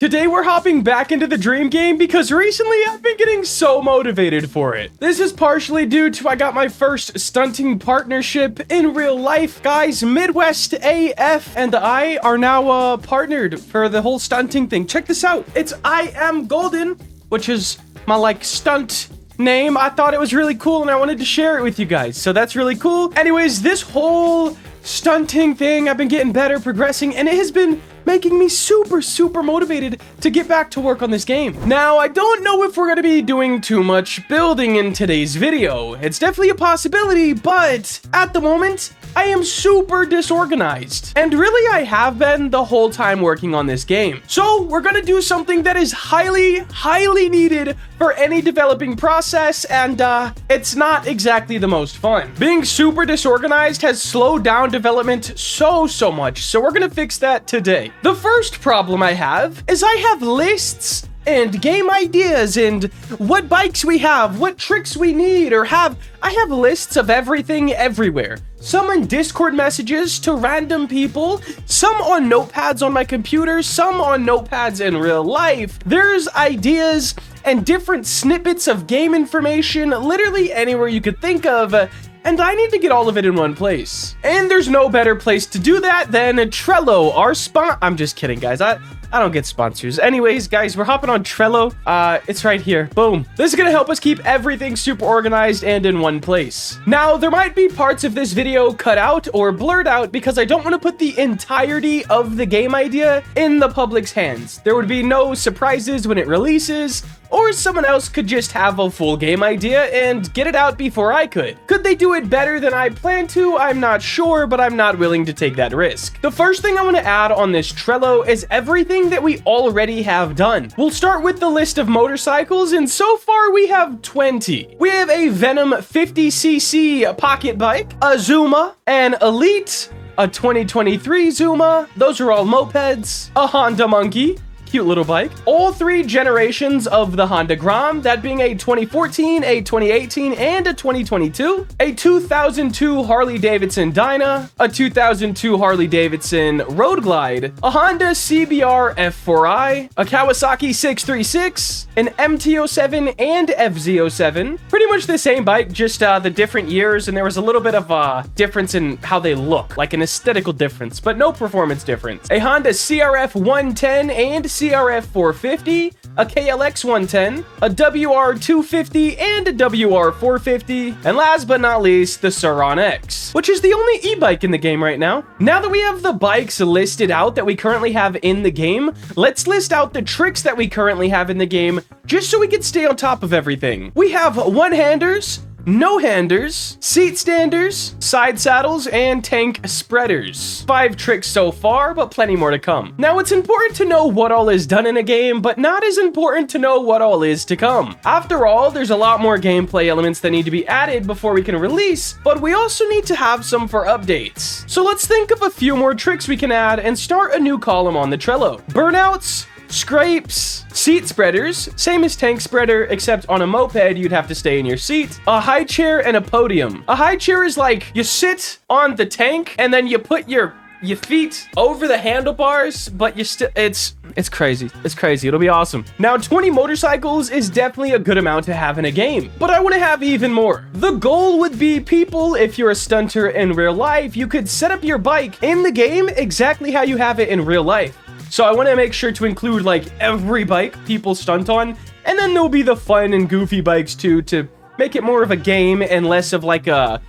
Today we're hopping back into the dream game because recently I've been getting so motivated for it. This is partially due to I got my first stunting partnership in real life. Guys, Midwest AF and I are now partnered for the whole stunting thing. Check this out. It's I Am Golden, which is my stunt name. I thought it was really cool and I wanted to share it with you guys. So that's really cool. Anyways, this whole stunting thing, I've been getting better, progressing, and it has been making me super motivated to get back to work on this game. Now, I don't know if we're going to be doing too much building in today's video. It's definitely a possibility, but at the moment, I am super disorganized. And really, I have been the whole time working on this game. So we're going to do something that is highly needed for any developing process, and it's not exactly the most fun. Being super disorganized has slowed down development so much, so we're going to fix that today. The first problem I have is I have lists and game ideas and what bikes we have, what tricks we need or have. I have lists of everything everywhere. Some in Discord messages to random people, some on notepads on my computer, some on notepads in real life. There's ideas and different snippets of game information literally anywhere you could think of. And I need to get all of it in one place. And there's no better place to do that than Trello, our I'm just kidding, guys. I don't get sponsors. Anyways, guys, we're hopping on Trello. It's right here. Boom. This is gonna help us keep everything super organized and in one place. Now, there might be parts of this video cut out or blurred out because I don't want to put the entirety of the game idea in the public's hands. There would be no surprises when it releases, or someone else could just have a full game idea and get it out before I could. Could they do it better than I plan to? I'm not sure, but I'm not willing to take that risk. The first thing I want to add on this Trello is everything that we already have done. We'll start with the list of motorcycles, and so far we have 20. We have a Venom 50cc pocket bike, a Zuma, an Elite, a 2023 Zuma, those are all mopeds, a Honda Monkey, cute little bike. All three generations of the Honda Grom, that being a 2014, a 2018, and a 2022. A 2002 Harley-Davidson Dyna, a 2002 Harley-Davidson Road Glide, a Honda CBR F4i, a Kawasaki 636, an MT-07 and FZ-07. Pretty much the same bike, just the different years, and there was a little bit of a difference in how they look, like an aesthetical difference, but no performance difference. A Honda CRF 110 and CRF 450, a KLX 110, a WR 250, and a WR 450, and last but not least, the Sauron X, which is the only e-bike in the game right now. Now that we have the bikes listed out that we currently have in the game, let's list out the tricks that we currently have in the game, just so we can stay on top of everything. We have one-handers, no-handers, seat standers, side saddles, and tank spreaders. 5 tricks so far, but plenty more to come. Now, it's important to know what all is done in a game, but not as important to know what all is to come. After all, there's a lot more gameplay elements that need to be added before we can release, but we also need to have some for updates. So let's think of a few more tricks we can add and start a new column on the Trello. Burnouts, scrapes, seat spreaders, same as tank spreader, except on a moped, you'd have to stay in your seat, a high chair, and a podium. A high chair is like you sit on the tank and then you put your feet over the handlebars, but you still, it's crazy. It's crazy. It'll be awesome. Now, 20 motorcycles is definitely a good amount to have in a game, but I want to have even more. The goal would be people, if you're a stunter in real life, you could set up your bike in the game exactly how you have it in real life. So I want to make sure to include every bike people stunt on, and then there'll be the fun and goofy bikes too, to make it more of a game and less of a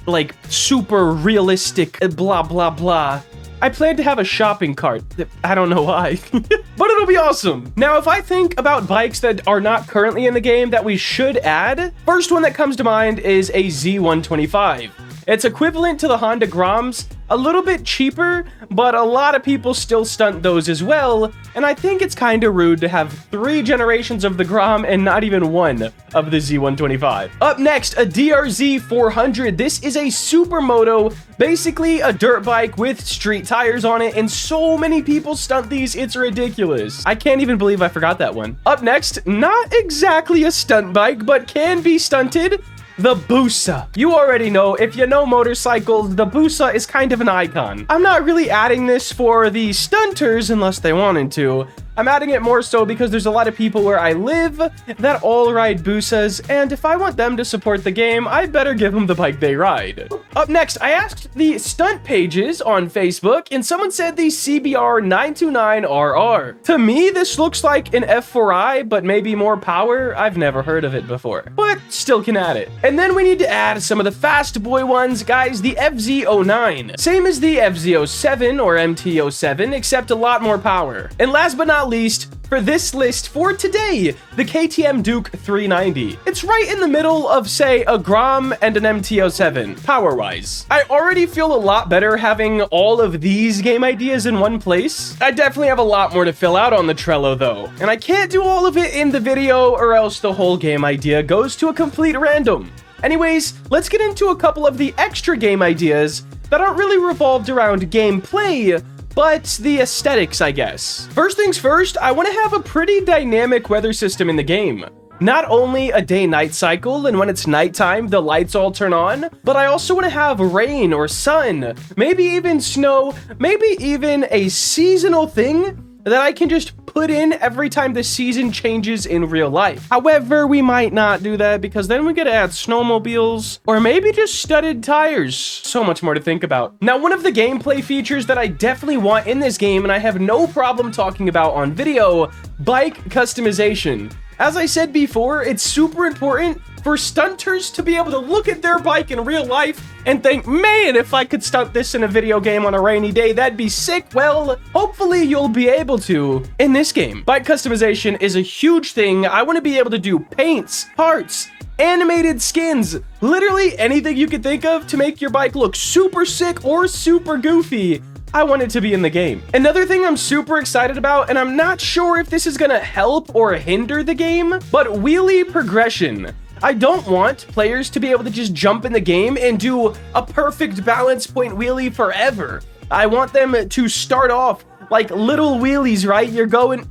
super realistic blah blah blah. I plan to have a shopping cart. I don't know why, but it'll be awesome. Now, if I think about bikes that are not currently in the game that we should add, first one that comes to mind is a Z125. It's equivalent to the Honda Groms, a little bit cheaper, but a lot of people still stunt those as well, and I think it's kind of rude to have 3 generations of the Grom and not even one of the Z125. Up next, a DRZ 400. This is a supermoto, basically a dirt bike with street tires on it, and so many people stunt these, it's ridiculous. I can't even believe I forgot that one. Up next, not exactly a stunt bike, but can be stunted, the Busa. You already know, if you know motorcycles, the Busa is kind of an icon. I'm not really adding this for the stunters unless they wanted to, I'm adding it more so because there's a lot of people where I live that all ride Busas, and if I want them to support the game, I better give them the bike they ride. Up next, I asked the stunt pages on Facebook, and someone said the CBR 929RR. To me, this looks like an F4i, but maybe more power. I've never heard of it before, but still can add it. And then we need to add some of the fast boy ones, guys, the FZ09. Same as the FZ07 or MT07, except a lot more power. And last but not least, for this list for today, the KTM Duke 390. It's right in the middle of, say, a Grom and an MT07, power-wise. I already feel a lot better having all of these game ideas in one place. I definitely have a lot more to fill out on the Trello, though, and I can't do all of it in the video or else the whole game idea goes to a complete random. Anyways, let's get into a couple of the extra game ideas that aren't really revolved around gameplay, but the aesthetics, I guess. First things first, I want to have a pretty dynamic weather system in the game. Not only a day-night cycle, and when it's nighttime, the lights all turn on, but I also want to have rain or sun, maybe even snow, maybe even a seasonal thing that I can just put in every time the season changes in real life. However, we might not do that because then we gotta add snowmobiles or maybe just studded tires. So much more to think about. Now, one of the gameplay features that I definitely want in this game, and I have no problem talking about on video, bike customization. As I said before, it's super important for stunters to be able to look at their bike in real life and think, man, if I could stunt this in a video game on a rainy day, that'd be sick. Well, hopefully you'll be able to in this game. Bike customization is a huge thing. I want to be able to do paints, parts, animated skins, literally anything you could think of to make your bike look super sick or super goofy. I want it to be in the game. Another thing I'm super excited about, and I'm not sure if this is gonna help or hinder the game, but wheelie progression. I don't want players to be able to just jump in the game and do a perfect balance point wheelie forever. I want them to start off like little wheelies, right? You're going,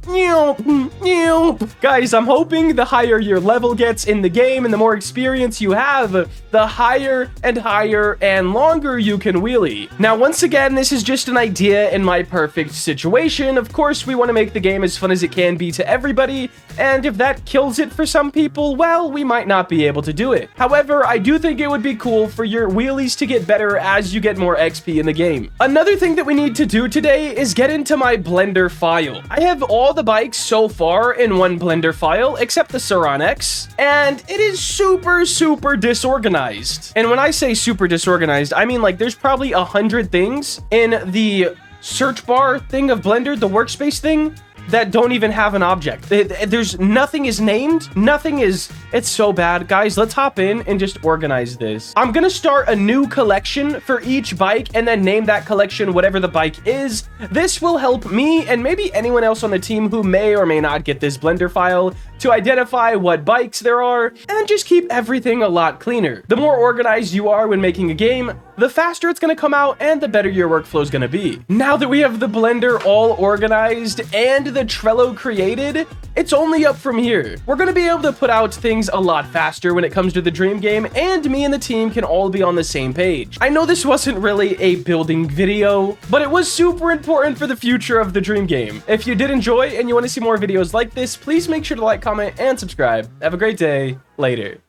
guys, I'm hoping the higher your level gets in the game and the more experience you have, the higher and longer you can wheelie. Now, once again, this is just an idea in my perfect situation. Of course, we want to make the game as fun as it can be to everybody, and if that kills it for some people, well, we might not be able to do it. However, I do think it would be cool for your wheelies to get better as you get more XP in the game. Another thing that we need to do today is get into my Blender file. I have all the bikes so far in one Blender file, except the Sauron X, and it is super disorganized. And when I say super disorganized, I mean like there's probably 100 things in the search bar thing of Blender, the workspace thing, that don't even have an object. There's nothing is named, it's so bad. Guys, let's hop in and just organize this. I'm gonna start a new collection for each bike and then name that collection whatever the bike is. This will help me and maybe anyone else on the team who may or may not get this Blender file to identify what bikes there are and just keep everything a lot cleaner. The more organized you are when making a game, the faster it's gonna come out and the better your workflow is gonna be. Now that we have the Blender all organized and the Trello created, it's only up from here. We're gonna be able to put out things a lot faster when it comes to the dream game, and me and the team can all be on the same page. I know this wasn't really a building video, but it was super important for the future of the dream game. If you did enjoy and you want to see more videos like this, please make sure to like, comment, and subscribe. Have a great day. Later.